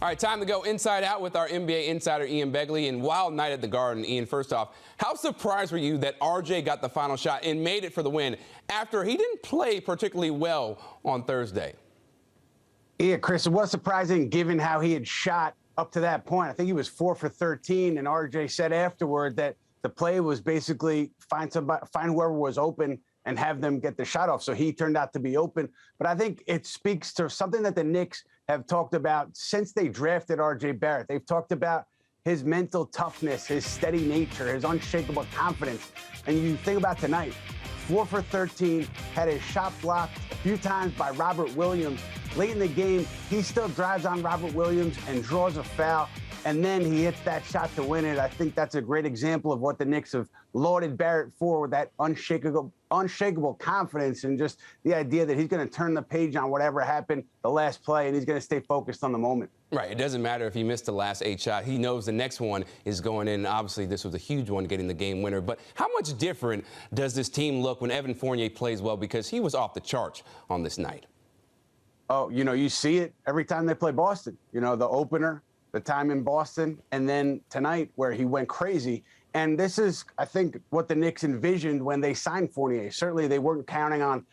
All right, time to go inside out with our NBA insider, Ian Begley. And wild night at the Garden. Ian, first off, how surprised were you that RJ got the final shot and made it for the win after he didn't play particularly well on Thursday? Yeah, Chris, it was surprising given how he had shot up to that point. I think he was 4 for 13, and RJ said afterward that the play was basically find whoever was open and have them get the shot off. So he turned out to be open. But I think it speaks to something that the Knicks have talked about since they drafted RJ Barrett. They've talked about his mental toughness, his steady nature, his unshakable confidence. And you think about tonight, 4 for 13, had his shot blocked a few times by Robert Williams. Late in the game, he still drives on Robert Williams and draws a foul, and then he hits that shot to win it. I think that's a great example of what the Knicks have lauded Barrett for, with that unshakable confidence and just the idea that he's going to turn the page on whatever happened the last play, and he's going to stay focused on the moment. Right. It doesn't matter if he missed the last 8 shot. He knows the next one is going in. Obviously, this was a huge one, getting the game winner. But how much different does this team look when Evan Fournier plays well? Because he was off the charts on this night. Oh, you see it every time they play Boston. The opener, the time in Boston, and then tonight where he went crazy. And this is, I think, what the Knicks envisioned when they signed Fournier. Certainly they weren't counting on,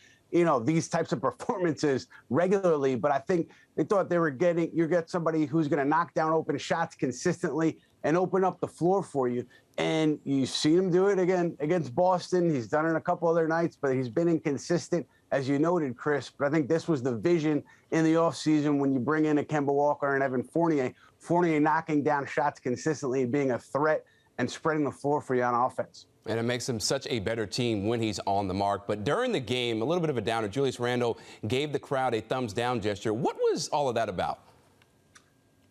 these types of performances regularly, but I think they thought they were you get somebody who's going to knock down open shots consistently and open up the floor for you. And you've seen him do it again against Boston. He's done it a couple other nights, but he's been inconsistent, as you noted, Chris. But I think this was the vision in the offseason when you bring in a Kemba Walker and Evan Fournier. Fournier knocking down shots consistently, being a threat and spreading the floor for you on offense. And it makes him such a better team when he's on the mark. But during the game, a little bit of a downer. Julius Randles gave the crowd a thumbs down gesture. What was all of that about?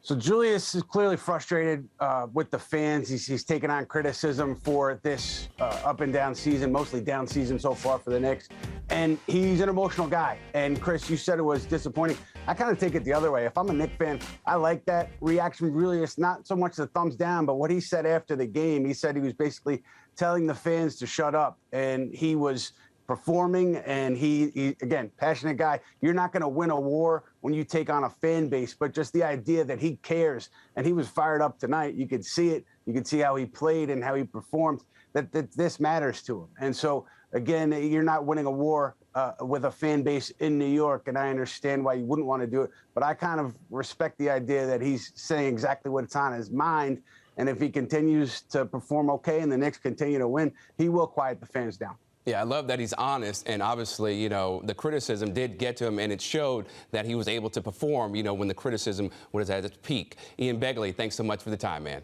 So Julius is clearly frustrated with the fans. He's taken on criticism for this up and down season, mostly down season so far for the Knicks. And he's an emotional guy. And Chris, you said it was disappointing. I kind of take it the other way. If I'm a Knicks fan, I like that reaction. Really, it's not so much the thumbs down, but what he said after the game. He said he was basically telling the fans to shut up, and he was performing, and he again, passionate guy. You're not going to win a war when you take on a fan base, but just the idea that he cares, and he was fired up tonight. You could see it. You could see how he played and how he performed, that this matters to him. And so, again, you're not winning a war with a fan base in New York, and I understand why you wouldn't want to do it, but I kind of respect the idea that he's saying exactly what's on his mind, and if he continues to perform okay and the Knicks continue to win, he will quiet the fans down. Yeah, I love that he's honest, and obviously, the criticism did get to him, and it showed that he was able to perform, when the criticism was at its peak. Ian Begley, thanks so much for the time, man.